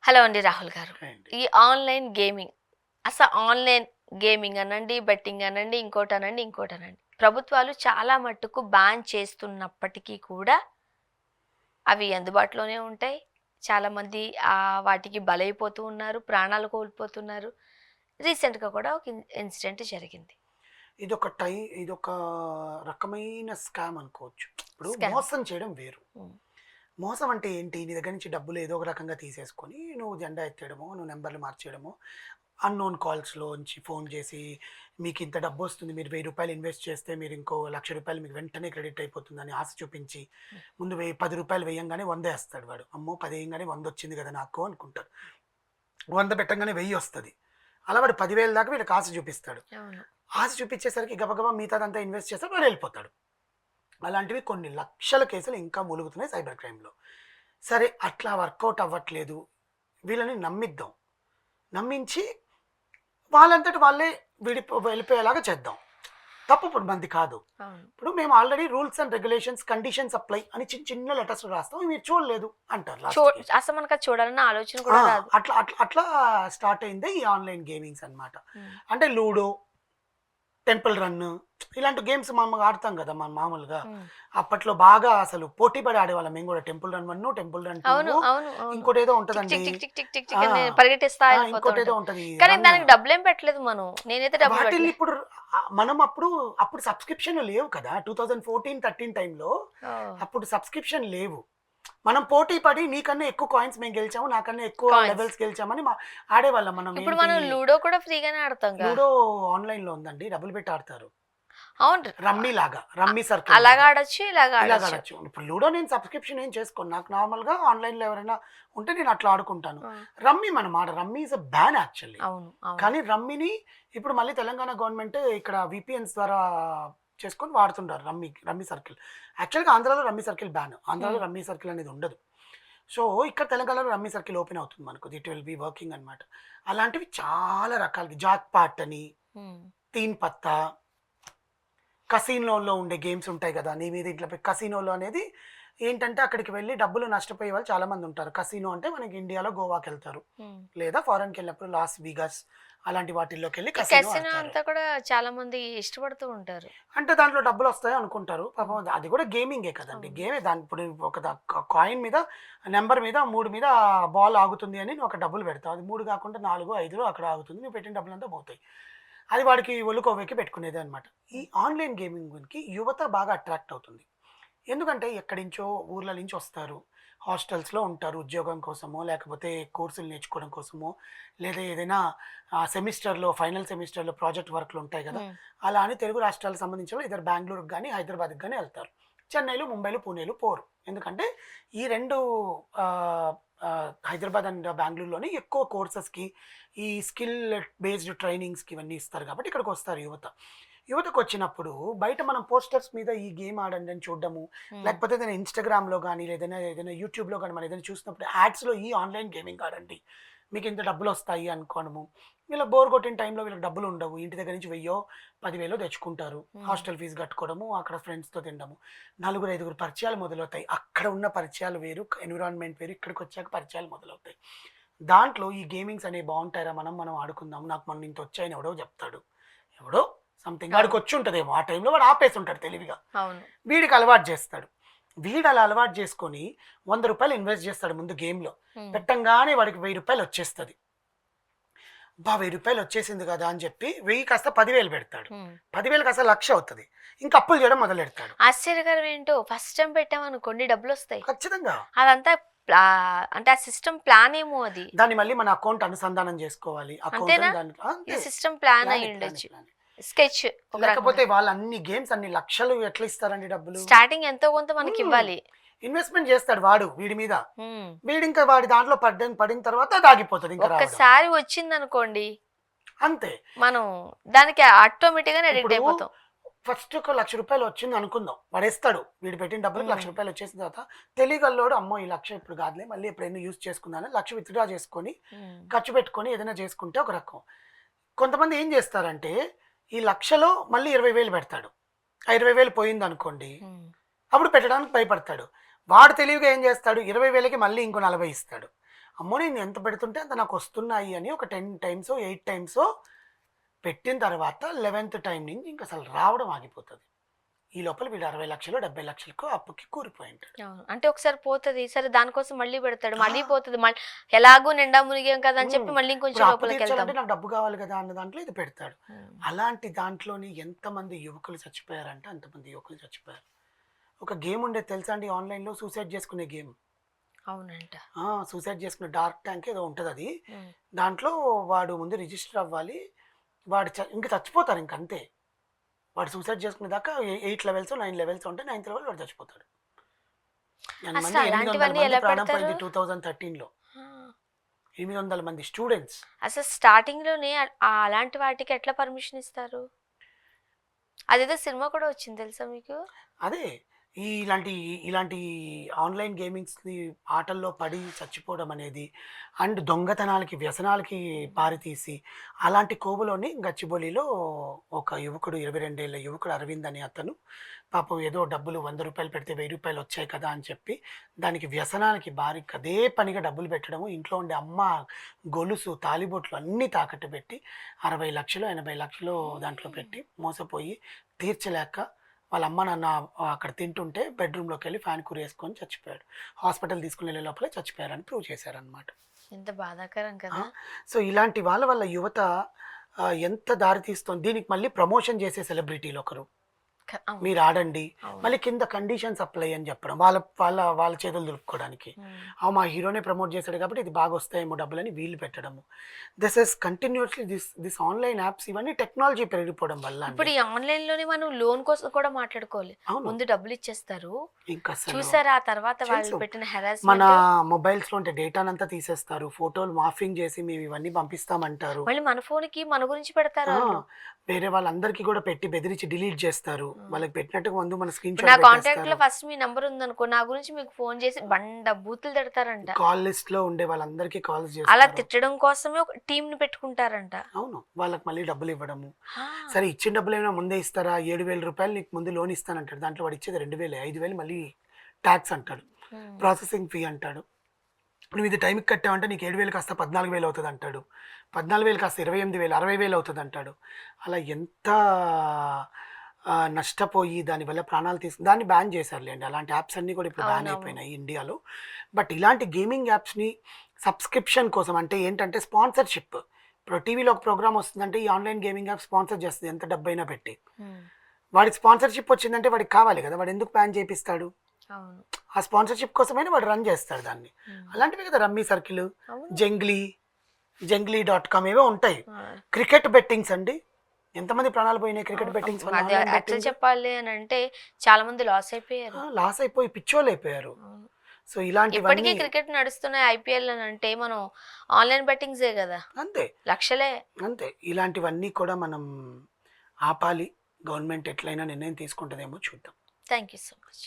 Hello అండి రాహుల్ గారు. అండి. ఈ ఆన్‌లైన్ గేమింగ్ అసలు ఆన్‌లైన్ గేమింగ్ అనండి, బెట్టింగ్ అనండి, ఇంకోటనండి. ప్రభుత్వాలు చాలా మట్టుకు బ్యాన్ చేస్తున్నప్పటికీ కూడా అవి అందుబాటులోనే ఉంటాయి. చాలామంది వాటికి బలైపోతూ ఉన్నారు. ప్రాణాలు కోల్పోతున్నారు. రీసెంట్‌గా కూడా ఒక ఇన్సిడెంట్ జరిగింది. ఇదొక టై ఇదొక రకమైన స్కామ్ అనుకోవచ్చు. ఇప్పుడు స్కామ్. మోసం చేయడం వేరు. హ్మ్. మోసం అంటే ఏంటి? నీ దగ్గర నుంచి డబ్బులు ఏదో ఒక రకంగా తీసేసుకొని, నువ్వు జెండా ఎత్తేయడమో, నువ్వు నంబర్‌లు మార్చేయడమో, అన్‌నోన్ కాల్స్‌లోంచి ఫోన్ చేసి, మీకింత డబ్బొస్తుంది. మీరు రూ. 1000 ఇన్వెస్ట్ చేస్తే మీరు ఇంకో రూ. 1,00,000 మీకు వెంటనే క్రెడిట్ అయిపోతుందని ఆశ చూపించి, ముందు రూ. 10 వేయంగానే 100 ఏస్తాడు వాడు. అమ్మో! 10 ఎయంగానే 100 వచ్చింది కదా నాకు అనుకుంటారు. 100 పెట్టంగానే 1000 వస్తది. అలా వాడు 10,000 దాకా వీళ్ళకి ఆశ చూపిస్తాడు. అవును. ఆశ చూపించేసరికి గబగబా మిగతాదంతా ఇన్వెస్ట్ చేస్తాడు. వాడు వెళ్ళిపోతాడు. అలాంటివి కొన్ని లక్షల కేసులు ఇంకా మూలుగుతున్నాయి సైబర్ క్రైమ్‌లో. సరే అట్లా వర్కౌట్ అవ్వట్లేదు. వీళ్ళని నమ్మిద్దాం. నమ్మించి వాళ్ళంతట వాళ్ళే వెళ్ళిపోయేలాగా చేద్దాం. తప్పు ఇప్పుడు మనది కాదు. అవును. ఇప్పుడు మేము already rules and regulations, conditions apply అని చిన్న చిన్న లెటర్స్‌లో రాస్తాం. మీరు చూడలేదు అంటారు లాస్ట్‌కి. అసలు మనకది చూడాలన్న ఆలోచన ఆ! కూడా రాదు. అట్లా స్టార్ట్ అయిందే ఈ ఆన్‌లైన్ గేమింగ్స్ అన్నమాట. హ్మ్. అంటే లూడో, టెంపుల్ రన్ ఇలాంటి గేమ్స్ మామూలుగా ఆడతాం కదా మనం మామూలుగా. హ్మ్. అప్పట్లో బాగా అసలు పోటీ పడి ఆడేవాళ్ళం మేము కూడా. టెంపుల్ రన్ 1, టెంపుల్ రన్ 2, అవును. అవును. అవును. ఇంకోటేదో టిక్ ఉంటదండి. Tick tick tick tick tick ఆ! టిక్ అని పరిగెట్టిస్తా వెళ్ళిపోతూ ఇంకోటేదో ఉంటాం. ఉంటది కానీ రన్. దానికి డబ్బులేం పెట్టలేదు మనం. నేనైతే డబ్బులు వాటిల్ని పెట్టలే. ఇప్పుడు మనం అప్పుడు సబ్స్క్రిప్షన్‌లు లేవు కదా! 2014, 13 టైమ్‌లో ఓహ్! అప్పుడు సబ్స్క్రిప్షన్ లేవు. మనం పోటీ పడి నీకన్నా ఎక్కువ కాయిన్స్ మేము గెలిచాము. నాకన్నా ఎక్కువ కాయిన్స్. లెవెల్స్ గెలిచామని ఆడేవాళ్ళం మనం. ఇప్పుడు ఏంటి మనం లూడో కూడా ఫ్రీగానే ఆడతాంగా. లూడో ఆన్‌లైన్‌లో ఉందండి. డబ్బులు పెట్టి ఆడతారు. అవును. రమ్మీ లాగా. అ రమ్మీ సర్కిల్ అలాగా లాగా. ఆడొచ్చు, ఇలాగా ఇలాగ ఆడొచ్చు. ఆడొచ్చు. ఇప్పుడు లూడో నేను సబ్స్క్రిప్షన్ ఏం చేసుకోను. నాకు నార్మల్‌గా ఆన్‌లైన్‌లో ఎవరైనా ఉంటే నేను అట్లా ఆడుకుంటాను. ఆ! రమ్మీ మనం rummy is a ban actually. అవును. అవును. కానీ రమ్మీని ఇప్పుడు మళ్ళీ తెలంగాణ గవర్నమెంట్ ఇక్కడ వీపీఎన్స్ ద్వారా చేసుకొని వాడుతుంటారు రమ్మీ సర్కిల్. యాక్చువల్‌గా ఆంధ్రాలో రమ్మీ సర్కిల్ బ్యాన్. ఆంధ్రాలో హ్మ్. రమ్మీ సర్కిల్ అనేది ఉండదు. సో, ఇక్కడ తెలంగాణలో రమ్మీ సర్కిల్ ఓపెన్ అవుతుంది మనకు. ఇట్ విల్ బి వర్కింగ్ అనమాట. అలాంటివి చాలా రకాలవి జాక్ పాట్ అని, హ్మ్. తీన్ పత్తా, కసినోలో ఉండే గేమ్స్ ఉంటాయి కదా! నీ మీద ఇట్లా కసినోలో అనేది ఏంటంటే అక్కడికి వెళ్లి డబ్బులు నష్టపోయే వాళ్ళు చాలామంది ఉంటారు. కసినో అంటే మనకి ఇండియాలో గోవాకెళ్తారు. హ్మ్. లేదా ఫారెన్‌కెళ్ళినప్పుడు లాస్ వీగస్ అలాంటి వాటిల్లోకెళ్ళి ఈ కసినో కెసినో ఆడతారు. అంతా కూడా చాలా మంది ఇష్టపడుతూ ఉంటారు. అంటే దాంట్లో డబ్బులొస్తాయి అనుకుంటారు. హ్మ్. పాపం అది కూడా గేమింగే కదండీ! అవును. గేమే దాని ఇప్పుడు ఒక కాయిన్ మీద నంబర్ మీద 3 మీద బాల్ ఆగుతుంది అని నువ్వు ఒక డబ్బులు పెడతావు. అది 3 కాకుండా 4, 5 అక్కడ ఆగుతుంది. నువ్వు పెట్టిన డబ్బులంతా పోతాయి. అది వాడికి ఒళ్ళు కొవ్వెక్కి పెట్టుకునేదే అనమాట. ఈ హ్మ్. ఆన్‌లైన్ గేమింగ్‌కి యువత బాగా అట్రాక్ట్ అవుతుంది. ఎందుకంటే ఎక్కడి నుంచో ఊర్ల నుంచి వస్తారు. హాస్టల్స్‌లో ఉంటారు ఉద్యోగం కోసమో, లేకపోతే కోర్సులు నేర్చుకోవడం కోసమో, లేదా ఏదైనా సెమిస్టర్‌లో ఫైనల్ సెమిస్టర్‌లో ప్రాజెక్ట్ వర్క్‌లు ఉంటాయి గదా! హ్మ్. అలా అని తెలుగు రాష్ట్రాలకు సంబంధించిన వాళ్ళు ఇద్దరు బెంగుళూరుకి గాని, హైదరాబాద్‌కి గాని ఎళ్తారు. చెన్నైలు, ముంబైలు, పూణేలు పోరు. ఎందుకంటే ఈ 2 ఆహ్, హైదరాబాద్ అండ్ బెంగుళూరులోని ఎక్కువ కోర్సెస్‌కి ఈ స్కిల్ బేస్డ్ ట్రైనింగ్స్‌కి ఇవన్నీ ఇస్తారు కాబట్టి ఇక్కడికొస్తారు యువత. యువతకొచ్చినప్పుడు బయట మనం పోస్టర్స్ మీద ఈ గేమ్ ఆడండి అని చూడడము, హ్మ్. లేకపోతే ఏదైనా ఇన్‌స్టాగ్రామ్‌లో గాని, ఏదైనా యూట్యూబ్‌లో గాని మనం ఏదైనా చూసినప్పుడు యాడ్స్‌లో ఈ ఆన్‌లైన్ గేమింగ్ ఆడండి. మీకింత డబ్బులొస్తాయి అనుకోవడము. వీళ్ళకి బోర్ కొట్టిన టైంలో వీళ్ళకి డబ్బులుండవు. ఇంటి దగ్గర నుంచి 1000, 10,000 తెచ్చుకుంటారు. హ్మ్. హాస్టల్ ఫీస్ కట్టుకోవడము, అక్కడ ఫ్రెండ్స్‌తో తినడము. నలుగురు, ఐదుగురు పరిచయాలు మొదలవుతాయి. అక్కడ ఉన్న పరిచయాలు వేరు, ఎన్విరాన్మెంట్ వేరు. ఇక్కడికొచ్చాక పరిచయాలు మొదలవుతాయి. దాంట్లో ఈ గేమింగ్స్ అనేవి బావుంటాయిరా మనం ఆడుకుందాం. నాకు మొన్న ఇంతొచ్చాయని ఎవడో చెప్తాడు. ఎవడో సంథింగ్ అవును. వాడికొచ్చుంటదేమో. ఆ టైంలో వాడు ఆపేసుంటాడు తెలివిగా. అవును. వీడికి అలవాటు చేస్తాడు. వీడు అలా అలవాటు చేసుకొని రూ. 100 ఇన్వెస్ట్ చేస్తాడు ముందు గేమ్‌లో. హ్మ్. పెట్టంగానే వాడికి రూ. 1000 వచ్చేస్తది. అబ్బా! రూ. 1000 వచ్చేసింది కదా! అని చెప్పి 1000 కాస్త 10,000 పెడతాడు. హ్మ్. 10,000 కాస్త 1,00,000 అవుతది. ఇంక అప్పులు చేయడం మొదలెడతాడు. ఆశ్చర్యకరం ఏంటో ఫస్ట్ టైమ్ పెట్టామనుకోండి డబ్బులొస్తాయి. ఖచ్చితంగా. అదంతా అంటే ఆ సిస్టమ్ ప్లాన్ ఏమో అది. దాన్ని మళ్ళీ మన అకౌంట్ అనుసంధానం చేసుకోవాలి. అంతేనా? అకౌంట్‌ని దానికి ఇది అంతే. సిస్టమ్ ప్లాన్ ప్లానే, ప్లానే, అయ్యుండొచ్చు. ప్లానే. స్కెచ్ ఒక రకంగా. లేకపోతే వాళ్ళు అన్ని గేమ్స్ అన్ని లక్షలు ఎట్లా ఇస్తారండి డబ్బులు? స్టార్టింగ్ ఎంతో కొంత హ్మ్. మనకివ్వాలి. ఇన్వెస్ట్‌మెంట్ చేస్తాడు వాడు వీడి మీద. హ్మ్. వీడింకా వాడి దాంట్లో పడిన తర్వాత అది ఆగిపోతది ఇంక రావడం. ఒక్కసారి వచ్చిందనుకోండి, అంతే. మనం దానికి ఆటోమేటిక్‌గానే అడిక్ట్ ఇప్పుడు అయిపోతాం. ఫస్ట్ ఒక రూ. 1,00,000 వచ్చిందనుకుందాం. వాడేస్తాడు. వీడు పెట్టిన డబ్బులకి రూ. హ్మ్. 1,00,000 వచ్చేసిన తర్వాత తెలివిగల్లోడు అమ్మో! ఈ 1,00,000 ఇప్పుడు కాదులే మళ్ళీ ఎప్పుడైనా యూజ్ చేసుకుందామని 1,00,000 విత్‌డ్రా చేసుకొని, హ్మ్. ఖర్చు పెట్టుకొని ఏదైనా చేసుకుంటే ఒక రకం. కొంతమంది ఏం చేస్తారంటే ఈ 1,00,000లో మళ్ళీ 20,000 పెడతాడు. ఆ 20,000 పోయిందనుకోండి, హ్మ్. అప్పుడు పెట్టడానికి భయపడతాడు. వాడు తెలివిగా ఏం చేస్తాడు 20,000కి మళ్ళీ ఇంకో 40 ఇస్తాడు. అమ్మో నేను ఎంత పెడుతుంటే అంత నాకు వస్తున్నాయి అని ఒక 10 టైమ్స్ 8 టైమ్స్ పెట్టిన తర్వాత 11th టైం నుంచి ఇంక అసలు రావడం ఆగిపోతుంది. ఈ లోపల వీడు 60 లక్షలు 70 లక్షలకు అప్పుకి కూరిపోయి ఉంటాడు. అవును. అంటే ఒకసారి పోతది. సరే దానికోసం మళ్ళీ పెడతాడు. ఆ! మళ్ళీ పోతది. ఎలాగో నిండా మునిగాం కదా అని చెప్పి హ్మ్. మళ్ళీ ఇప్పుడు ఇంకొంచెం అప్పు లోపలికెళ్తాం. తీర్చాలంటే నాకు డబ్బు కావాలి కదా అన్న దాంట్లో ఇది పెడతాడు. హ్మ్. అలాంటి దాంట్లోని ఎంతమంది యువకులు చచ్చిపోయారంటే అంతమంది యువకులు చచ్చిపోయారు. ఒక గేమ్ ఉండేది తెలుసా అండి ఆన్‌లైన్‌లో సూసైడ్ చేసుకునే గేమ్. అవునంట. సూసైడ్ చేసుకునే డార్క్ ట్యాంక్ ఏదో ఉంటదది. హ్మ్. దాంట్లో వాడు ముందు రిజిస్టర్ అవ్వాలి. వాడు ఇంక చచ్చిపోతారు ఇంకంతే. వాడు సూసైడ్ చేసుకునేదాకా 8 లెవెల్సో, 9 లెవెల్సో ఉంటే 9th లెవెల్ వాడు చచ్చిపోతాడు. అసలు 800 అలాంటివన్నీ మంది ఎలా ప్రాణం పెడతారు? పోయింది 2013లో. ఆ! 800 మంది స్టూడెంట్స్. అసలు స్టార్టింగ్‌లోనే అలాంటి వాటికి ఎట్లా పర్మిషన్ ఇస్తారు? అదేదో సినిమా కూడా వచ్చింది తెలుసా మీకు? అదే. ఇలాంటి ఇలాంటి ఆన్‌లైన్ గేమింగ్స్‌ని ఆటల్లో పడి చచ్చిపోవడం అనేది అండ్ దొంగతనాలకి, వ్యసనాలకి పారితీసి అలాంటి కోవలోని గచ్చిబౌలిలో ఒక యువకుడు 22 ఏళ్ల యువకుడు అరవింద్ అనే అతను పాపం ఏదో డబ్బులు రూ. 100 పెడితే రూ. 1000 వచ్చాయి కదా అని చెప్పి దానికి వ్యసనాలకి అదే పనిగా డబ్బులు పెట్టడము, ఇంట్లో ఉండే అమ్మ గొలుసు, తాళిబొట్లు అన్నీ తాకట్టు పెట్టి 60 లక్షలు, 80 లక్షలు దాంట్లో పెట్టి మోసపోయి తీర్చలేక వాళ్ళ అమ్మ, నాన్న అక్కడ తింటుంటే బెడ్‌రూమ్‌లోకెళ్ళి ఫ్యాన్ కూరేసుకొని చచ్చిపోయాడు. హాస్పిటల్ తీసుకొనెళ్ళే లోపలే చచ్చిపోయారని ప్రూవ్ చేశారనమాట. ఎంత బాధాకరం ఆ! కదా! సో, ఇలాంటి వాళ్ళ వల్ల యువత ఎంత దారి తీస్తోంది. దీనికి మళ్ళీ ప్రమోషన్ చేసే సెలబ్రిటీలొకరు. అవును. మీరాడండి. అవును. మళ్ళీ కింద కండిషన్స్ అప్లై అని చెప్పడం. వాళ్ళ వాళ్ళ వాళ్ళ చేతులు దులుపుకోవడానికి. హ్మ్. మా హీరోనే ప్రమోట్ చేసాడు కాబట్టి ఇది బాగొస్తాయేమో డబ్బులని వీళ్ళు పెట్టడము. This is continuously this online apps ఇవన్నీ టెక్నాలజీ పెరిగిపోవడం వల్ల ఇప్పుడు అండి. ఈ ఆన్‌లైన్‌లోనే మనం లోన్ కోసం కూడా మాట్లాడుకోవాలి. అవును. ముందు డబ్బులిచ్చేస్తారు. ఇంకసలు చూసారా ఆ తర్వాత వాళ్ళు తెలుసు. పెట్టిన మన హెరాస్మెంట్? మొబైల్స్‌లో ఉండే డేటానంతా తీసేస్తారు. ఫోటోలు మార్ఫింగ్ చేసి మేము ఇవన్నీ పంపిస్తామంటారు. మళ్ళీ మన ఫోన్‌కి మన గురించి ఆ! పెడతారాళ్ళు. వేరే వాళ్ళందరికీ కూడా పెట్టి బెదిరించి డిలీట్ చేస్తారు. హ్మ్. వాళ్ళకి పెట్టినట్టుగా ముందు మన ఇప్పుడు నా స్క్రీన్‌షాట్ కాంటాక్ట్‌లో పెట్టేస్తారు. ఫస్ట్ మీ నంబర్ ఉందనుకో, నా గురించి మీకు ఫోన్ చేసి బండ బూతులు తిడతారంట. కాల్ లిస్ట్‌లో ఉండే వాళ్ళందరికీ కాల్స్ అలా చేస్తారు. తిట్టడం కోసమే ఒక టీమ్‌ని పెట్టుకుంటారంట. అవును. వాళ్ళకి మళ్ళీ డబ్బులివ్వడము. ఆ! సరే ఇచ్చిన డబ్బులేమైనా ముందే ఇస్తారా? రూ. 7,000 నీకు ముందు లోన్ ఇస్తానంటాడు. దాంట్లో వాడిచ్చేది 2,000 5,000 మళ్ళీ టాక్స్ అంటాడు. హ్మ్. ప్రాసెసింగ్ ఫీ అంటాడు. నువ్వు ఇది టైంకి కట్టావంటే నీకు 7,000 కాస్త 14,000 అవుతదంటాడు. 14,000 కాస్త 28,000 60,000 అవుతదంటాడు. అలా ఎంత నష్టపోయి దానివల్ల ప్రాణాలు దాన్ని బ్యాన్ చేశారులెండి. అలాంటి యాప్స్ అన్నీ కూడా ఇప్పుడు బ్యాన్ అవునవును. అయిపోయినాయి ఇండియాలో. బట్ ఇలాంటి గేమింగ్ యాప్స్‌ని సబ్స్క్రిప్షన్ కోసం అంటే ఏంటంటే స్పాన్సర్‌షిప్. ఇప్పుడు టీవీలో ఒక ప్రోగ్రామ్ వస్తుందంటే ఈ ఆన్‌లైన్ గేమింగ్ యాప్ స్పాన్సర్ చేస్తది ఎంత డబ్బైనా పెట్టి. హ్మ్. వాడికి స్పాన్సర్‌షిప్ వచ్చిందంటే వాడికి కావాలి కదా! వాడు ఎందుకు బ్యాన్ చేపిస్తాడు? అవును. ఆ స్పాన్సర్‌షిప్ కోసమైనా వాడు రన్ చేస్తాడు దాన్ని. హ్మ్. అలాంటివే కదా రమ్మీ సర్కిల్, అవును. జంగ్లీ, జంగ్లీ.కామ్ ఏవో ఉంటాయి. ఆ! క్రికెట్ బెట్టింగ్స్ అండి. ఎంతమంది ప్రాణాలు పోయినాయి క్రికెట్ బెట్టింగ్స్ వల్ల అది ఆన్‌లైన్ యాక్చువల్ బెట్టింగ్. చెప్పాలి అనంటే చాలా మంది లాస్ అయిపోయారు. లాస్ అయిపోయి పిచ్చోళ్ళైపోయారు. అవును. సో, ఇప్పటికీ ఇలాంటివన్నీ క్రికెట్ నడుస్తున్నాయి ఐపీఎల్ అనంటే మనం ఆన్‌లైన్ బెట్టింగ్సే గదా! అంతే. లక్షలే. అంతే. ఇలాంటివన్నీ కూడా మనం ఆపాలి. గవర్నమెంట్ ఎట్లైనా నిర్ణయం తీసుకుంటదేమో చూద్దాం. Thank you so much.